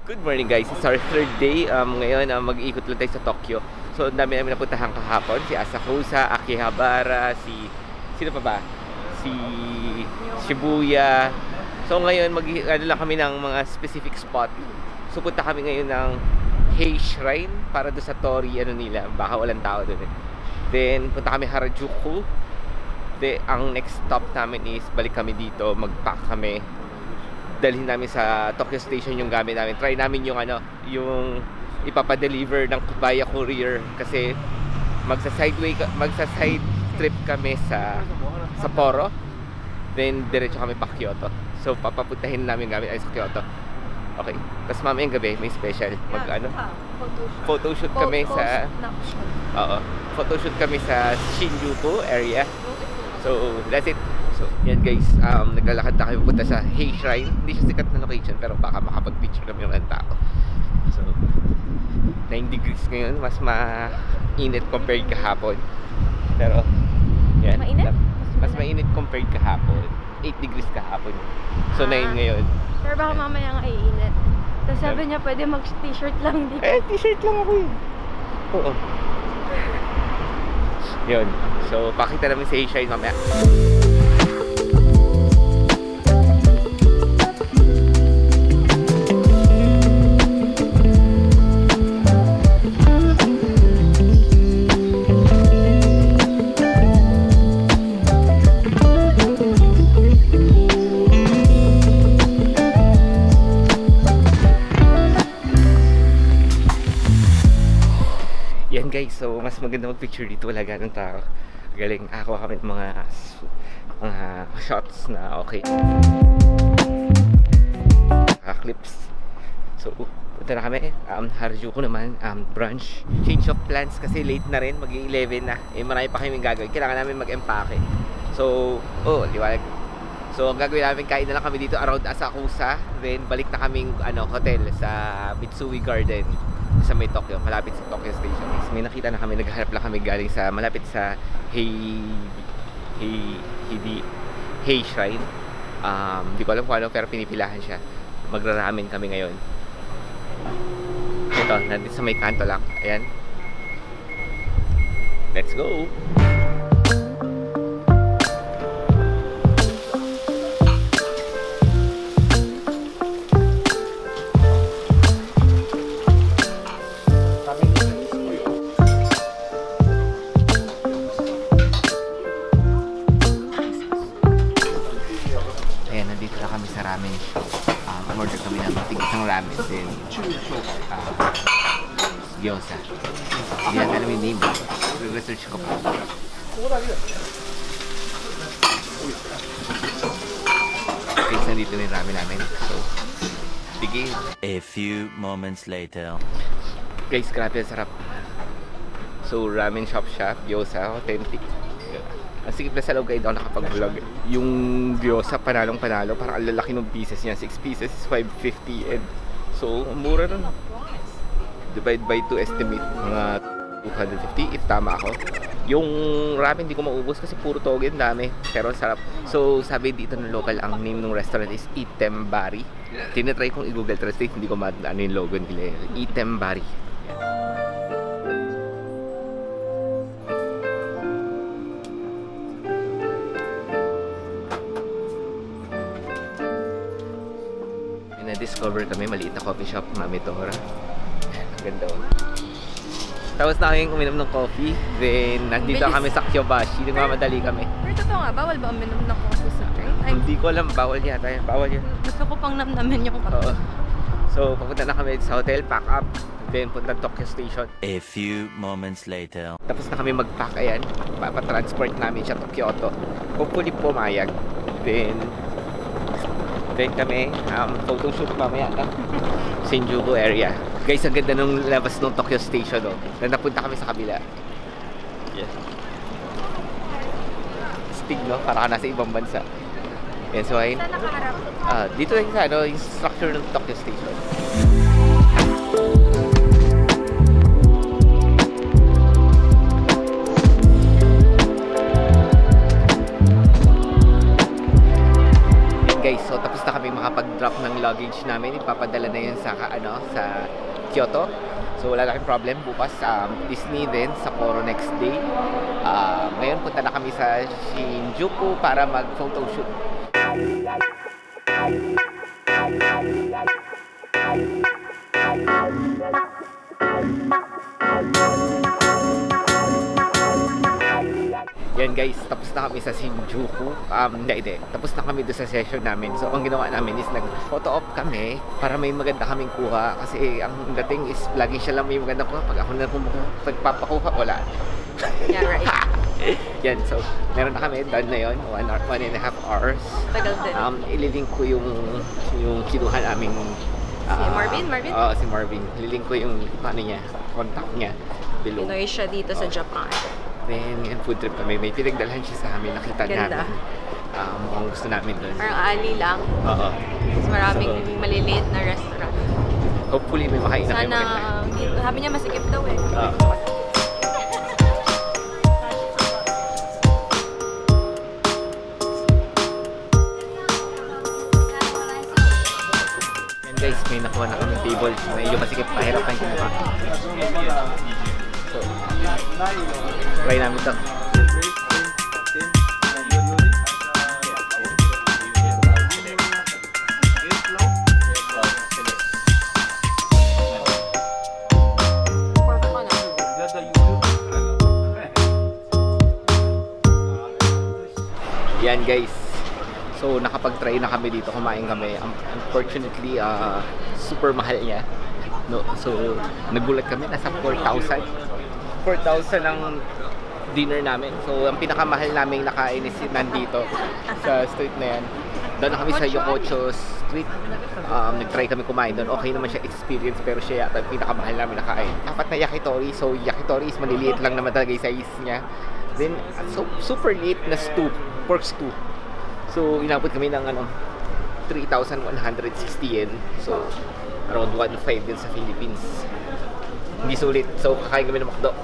Good morning guys, it's our third day. Ngayon mag-iikot lang tayo sa Tokyo. So ang dami namin napuntahan kahapon. Si Asakusa, Akihabara, sino pa ba? Si Shibuya. So ngayon ano lang kami ng mga specific spot. So punta kami ngayon ng Hei Shrine para doon sa Tori nila. Baka walang tao doon eh. Then punta kami Harajuku. Then ang next stop namin is balik kami dito, mag-pack kami. Dalhin namin sa Tokyo Station yung gamit namin. Try namin yung yung ipapa-deliver ng via courier kasi magsa-side trip kami sa Sapporo. Then diretso kami pa Kyoto. So papapuntahin namin yung gamit ay sa Kyoto. Okay. Tapos mamayang gabi may special photoshoot kami sa photoshoot kami sa Shinjuku area. So that's it. So, yan guys, naglalakad na kami pupunta sa Hei Shrine. Hindi siya sikat na location pero baka makapag-picture kami ng tao. So, 9 degrees ngayon, mas mainit compared kahapon. Pero, yan. Mainit? Mas mainit compared kahapon. 8 degrees kahapon. So, 9 ngayon. Pero baka mamaya nga iinit. Tapos sabi niya pwede mag-t-shirt lang dito. T-shirt lang ako eh. Oo. Yun. So, pakita namin sa Hei Shrine mamaya. Yan guys, so mas maganda mag-picture dito, wala ganong tao. Galing ako kami ng mga shots na okay. Clips. So, punta na kami. Harajuku naman, brunch. Change of plans kasi late na rin, mag-11 na. Marami pa kaming gagawin. Kailangan namin mag-empake. So, liwanag. So, ang gagawin namin, kain na lang kami dito around Asakusa. Then, balik na kaming hotel sa Mitsui Garden sa may Tokyo, malapit sa Tokyo Station. May nakita na kami, naghahanap lang kami galing sa malapit sa Hei Shrine. Hindi ko alam kung ano pero pinipilahan siya. Magraramen kami ngayon. Ito, nandito sa may kanto lang. Ayan. Let's go! Ramen shop. Order kami ng isang ramen din. Gyoza. Hindi natin alam yung name. Research ko pa. Guys, nandito na yung ramen namin. So, begin. A few moments later. Guys, grabe ang sarap. So, ramen shop siya. Gyoza, authentic. Ang sikip na sa loob kayo, ako nakapag-vlog. Yung gyoza, panalong-panalo. Parang ang lalaki ng pieces niya. 6 pieces is 550. And so, mura nun. Divide by 2 estimate. Mga 250 if tama ako. Yung ramen, hindi ko maubos kasi puro toge. Dami. Pero sarap. So, sabi dito ng local, ang name ng restaurant is Itembari. Tinatry kong i-google translate. Hindi ko ano yung logo nila. Itembari. Na-discover kami, maliit na coffee shop, Mamitora. Ang ganda. Tapos na kaming uminom ng coffee. Then, nandito kami sa Kyobashi. Nagmamadali kami. Pero totoo nga, bawal ba uminom ng coffee sa train? Hindi ko alam, bawal yata yan. Bawal yan. Gusto ko pang namnamin yung coffee. So, papunta na kami sa hotel, pack up. Then, punta Tokyo Station. A few moments later. Tapos na kami mag-pack, ayan. Papatransport namin siya to Kyoto. Hopefully pumayag. Then kami, photoshoot mamaya na Shinjuku area. Guys, ang ganda ng labas ng Tokyo Station, oh. Napunta kami sa kabila. Yeah. Stig, no? Para ka nasa ibang bansa. Yan, so ayun. Saan nakaharap? Dito yung yung structure ng Tokyo Station. guys. So tapos na kami makapag-drop ng luggage namin. Ipapadala na yun sa, sa Kyoto. So wala tayong problem. Bukas Disney din, Sapporo next day. Ngayon punta na kami sa Shinjuku para mag-photoshoot. Yan guys, tapos na kami sa Shinjuku. Hindi. Tapos na kami doon sa session namin. So, ang ginawa namin is nag-photo op kami para may maganda kaming kuha. Kasi ang dating is lagi siya lang may maganda kuha. Pag ako na pagpapakuha, wala. Yeah, right. Yan, so meron na kami. Done na yun. 1.5 hours. Tagal din. Ililink ko yung kinuha naming Si Marvin? Oo, si Marvin. Ililink ko yung contact niya below. Pinoy siya dito sa Japan. Then, yan, food trip kami. May pinagdalhan siya sa amin. Nakita Ganda. namin. Mukhang gusto namin doon. Parang ali lang. Oo. Mas maraming maliliit na restaurant. Hopefully, may makain na kayo maganda. Sana, sabi niya masikip daw eh. Yan guys, may nakuha na kami table. Medyo masikip, pahirapan kinuha. So, try namin ito. Yan guys. So nakapag-try na kami dito, kumain kami. Unfortunately, super mahal niya. No, so nagulat kami, nasa 4,000. 4,000 ang dinner namin. So ang pinakamahal naming nakain is nandito sa street na yan. Doon na kami sa Yokocho Street. Nag-try kami kumain doon. Okay naman siya experience, pero siya yata ang pinakamahal namin nakain. Apat na yakitori. So yakitori is maliliit lang naman talaga yung size niya. Then so super liit na stew, pork stew. So inabot kami ng 3,160 yen. So around 1.5 din sa Philippines. Hindi sulit. So kakain kami ng McDo.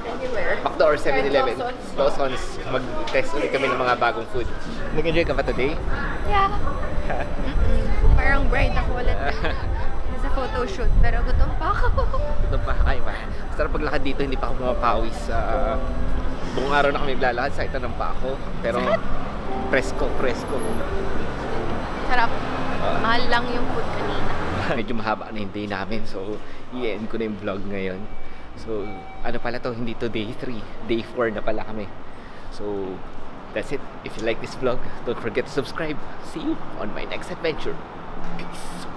Anywhere. McDo or 7-Eleven. Lawson's. Mag-test ulit kami ng mga bagong food. Nag-enjoy ka ba today? Yeah. Parang bright ako ulit. Sa photoshoot. Pero gutom pa ako. Gutom pa. Ay, sarap paglakad dito. Hindi pa ako mapapawis. Buong araw na kami lalakad. Sakit ng pa ako. Pero presko. Sarap. Mahal lang yung food kanina. Medyo mahaba na yung day namin. So, i-end ko na yung vlog ngayon. So, ano pala to? Hindi to day 3. Day 4 na pala kami. So, that's it. If you like this vlog, don't forget to subscribe. See you on my next adventure. Peace.